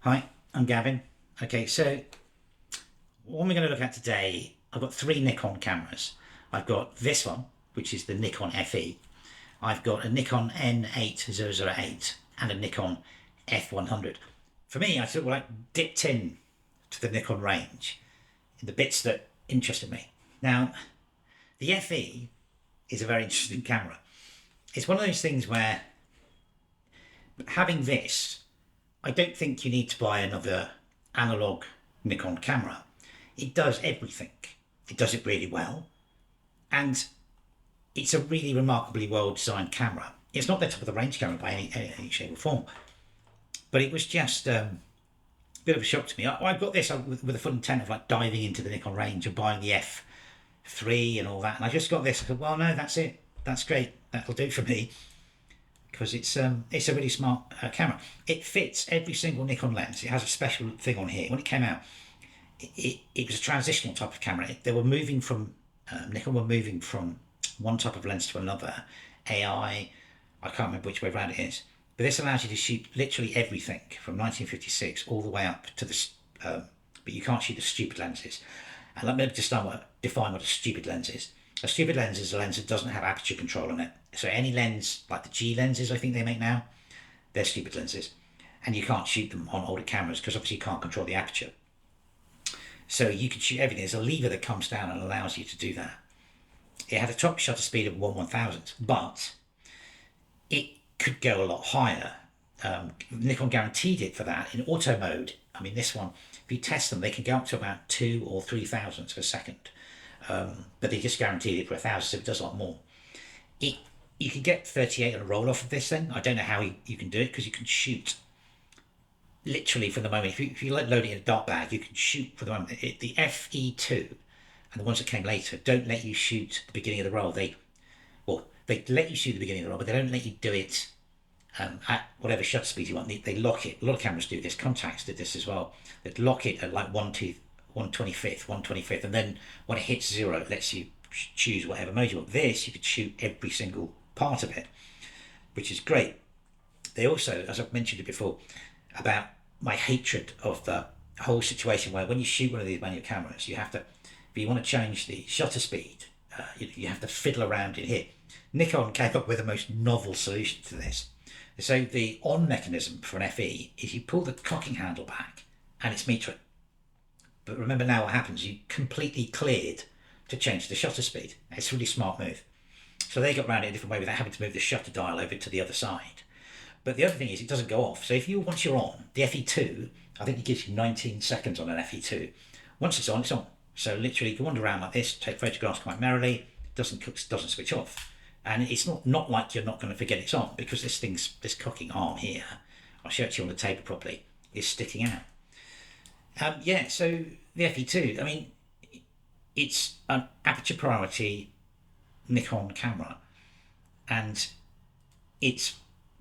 Hi, I'm Gavin. Okay, so what we're going to look at today, I've got three Nikon cameras. I've got this one, which is the Nikon FE. I've got a Nikon N8008 and a Nikon F100. For me, I sort of like dipped in to the Nikon range in the bits that interested me. Now, the FE is a very interesting camera. It's one of those things where having this, I don't think you need to buy another analog Nikon camera. It does everything. It does it really well. And it's a really remarkably well designed camera. It's not the top of the range camera by any shape or form. But it was just a bit of a shock to me. I got this with a full intent of like diving into the Nikon range and buying the F3 and all that. And I just got this. I thought, well, no, that's it. That's great. That'll do for me. Because it's a really smart camera. It fits every single Nikon lens. It has a special thing on here. When it came out, it was a transitional type of camera. They were moving from Nikon were moving from one type of lens to another. I can't remember which way around it is, but this allows you to shoot literally everything from 1956 all the way up to the. But you can't shoot the stupid lenses. And let me just define what a stupid lens is. A stupid lens is a lens that doesn't have aperture control on it. So any lens, like the G lenses I think they make now, they're stupid lenses. And you can't shoot them on older cameras because obviously you can't control the aperture. So you can shoot everything. There's a lever that comes down and allows you to do that. It had a top shutter speed of 1/1000, but it could go a lot higher. Nikon guaranteed it for that in auto mode. I mean, this one, if you test them, they can go up to about 2 or 3 thousandths per second. But they just guaranteed it for 1,000, so it does a lot more. You can get 38 on a roll off of this thing. I don't know how you can do it because you can shoot literally from the moment. If you load it in a dark bag, you can shoot from the moment. The FE2 and the ones that came later don't let you shoot the beginning of the roll. They let you shoot the beginning of the roll, but they don't let you do it at whatever shutter speed you want. They lock it. A lot of cameras do this. Contacts did this as well. They'd lock it at like 1/25th, and then when it hits 0, it lets you choose whatever mode you want. This, you could shoot every single part of it, which is great. They also, as I've mentioned it before, about my hatred of the whole situation where when you shoot one of these manual cameras, you have to, if you want to change the shutter speed, you have to fiddle around in here. Nikon came up with the most novel solution to this. So the on mechanism for an FE is you pull the cocking handle back and it's metering. But remember now what happens, you completely cleared to change the shutter speed. It's a really smart move. So they got around it a different way without having to move the shutter dial over to the other side. But the other thing is it doesn't go off. So if once you're on, the FE2, I think it gives you 19 seconds on an FE2. Once it's on, it's on. So literally you can wander around like this, take photographs quite merrily, doesn't switch off. And it's not like you're not going to forget it's on because this cocking arm here, I'll show it to you on the table properly, is sticking out. So the FE2, I mean, it's an aperture priority Nikon camera, and it's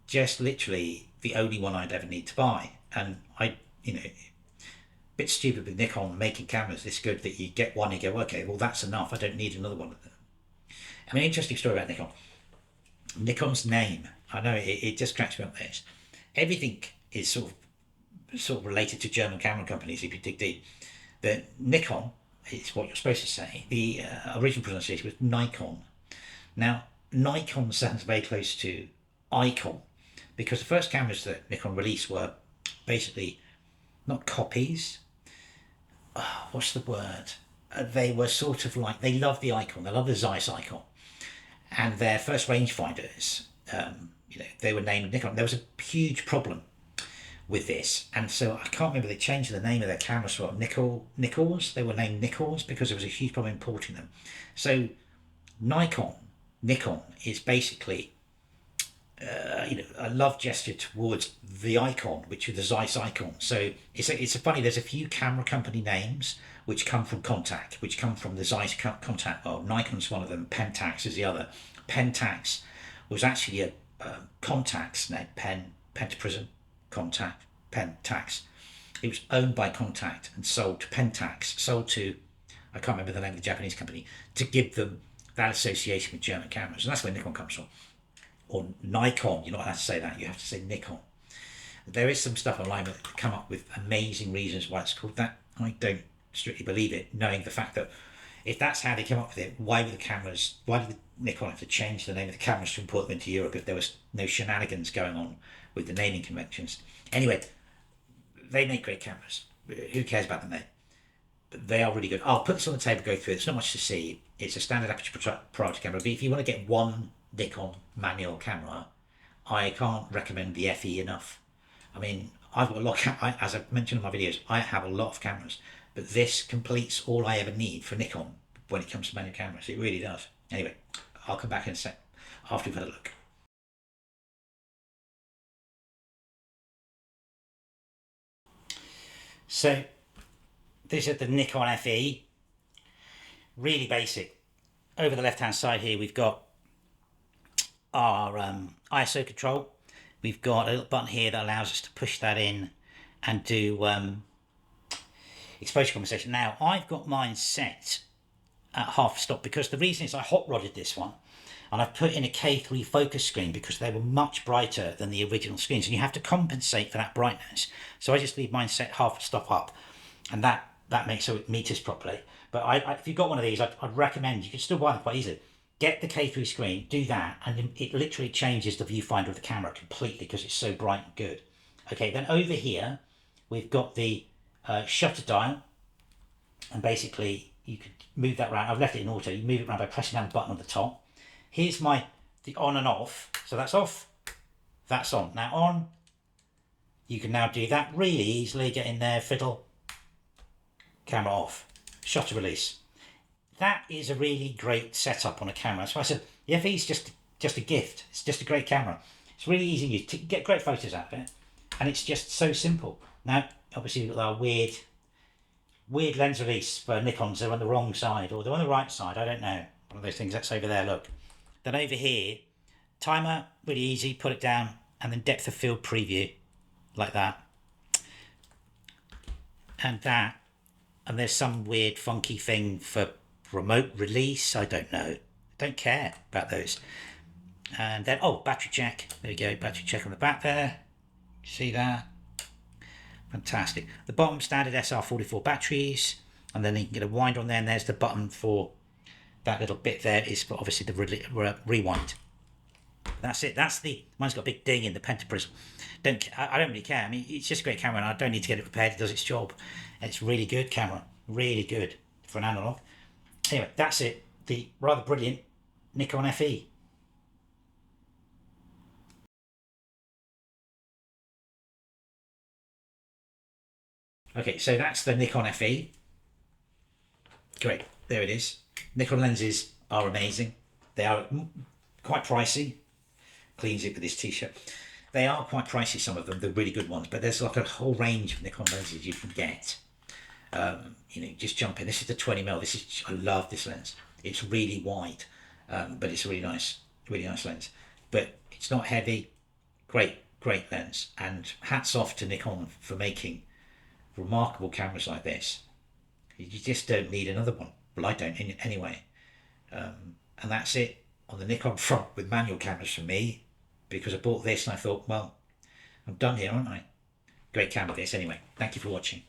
just literally the only one I'd ever need to buy. And a bit stupid with Nikon making cameras this good that you get one, you go, okay, well that's enough. I don't need another one of them. I mean, interesting story about Nikon. Nikon's name, I know it just cracks me up. This everything is sort of related to German camera companies if you dig deep. The Nikon is what you're supposed to say. The original pronunciation was Nikon. Now, Nikon sounds very close to icon because the first cameras that Nikon released were basically not copies. What's the word? They were sort of like, they love the icon, they love the Zeiss icon. And their first rangefinders, they were named Nikon. There was a huge problem with this, and so I can't remember, they changed the name of their cameras from Nikkors. They were named Nikkors because there was a huge problem importing them. So Nikon is basically a love gesture towards the icon, which is the Zeiss icon. So it's funny, there's a few camera company names which come from contact, which come from the Zeiss contact. Well, Nikon's one of them, Pentax is the other. Pentax was actually a Contact's name, Pentaprism, Contact, Pentax. It was owned by Contact and sold to Pentax, sold to, I can't remember the name of the Japanese company, to give them that association with German cameras. And that's where Nikon comes from. Or Nikon, you're not allowed to say that, you have to say Nikon. There is some stuff online that come up with amazing reasons why it's called that. I don't strictly believe it, knowing the fact that if that's how they came up with it, why did Nikon have to change the name of the cameras to import them into Europe if there was no shenanigans going on with the naming conventions? Anyway, they make great cameras. Who cares about the name? But they are really good. I'll put this on the table, go through it. There's not much to see. It's a standard Aperture-Priority camera. But if you want to get one Nikon manual camera, I can't recommend the FE enough. I mean, I've got a lot of as I've mentioned in my videos, I have a lot of cameras, but this completes all I ever need for Nikon when it comes to manual cameras. It really does. Anyway, I'll come back in a sec after we've had a look. So this is the Nikon FE, really basic. Over the left hand side here we've got our ISO control. We've got a little button here that allows us to push that in and do exposure compensation. Now I've got mine set at half stop because the reason is I hot rodded this one and I've put in a K3 focus screen because they were much brighter than the original screens and you have to compensate for that brightness. So I just leave mine set half stop up and that makes so it meters properly. But if you've got one of these, I'd recommend, you can still buy them quite easily. Get the K3 screen, do that, and it literally changes the viewfinder of the camera completely because it's so bright and good. Okay, then over here, we've got the shutter dial, and basically you could move that around. I've left it in auto. You move it around by pressing down the button on the top. Here's the on and off. So that's off, that's on. Now on, you can now do that really easily. Get in there, fiddle, camera off, shutter release. That is a really great setup on a camera. That's why I said the FE is just a gift. It's just a great camera. It's really easy to get great photos out of it, and it's just so simple. Now, obviously, we've got our weird lens release for Nikons. They're on the wrong side, or they're on the right side. I don't know. One of those things. That's over there. Look. Then over here, timer, really easy. Put it down, and then depth of field preview, like that, and that. And there's some weird, funky thing for remote release. I don't know. Don't care about those. And then, oh, battery check. There you go, battery check on the back there. See that? Fantastic. The bottom standard SR44 batteries. And then you can get a wind on there. And there's the button for that little bit there is for obviously the rewind. That's it. Mine's got a big ding in the pentaprism. I don't really care. I mean, it's just a great camera and I don't need to get it repaired. It does its job. It's really good camera. Really good for an analog. Anyway, that's it. The rather brilliant Nikon FE. Okay, so that's the Nikon FE. Great, there it is. Nikon lenses are amazing. They are quite pricey. Cleans it with this t-shirt. They are quite pricey, some of them. They're really good ones, but there's like a whole range of Nikon lenses you can get. Just jump in. This is the 20mm. I love this lens. It's really wide, but it's a really nice lens. But it's not heavy. Great lens. And hats off to Nikon for making remarkable cameras like this. You just don't need another one. Well, I don't anyway. And that's it on the Nikon front with manual cameras for me, because I bought this and I thought, well, I'm done here, aren't I? Great camera this anyway. Thank you for watching.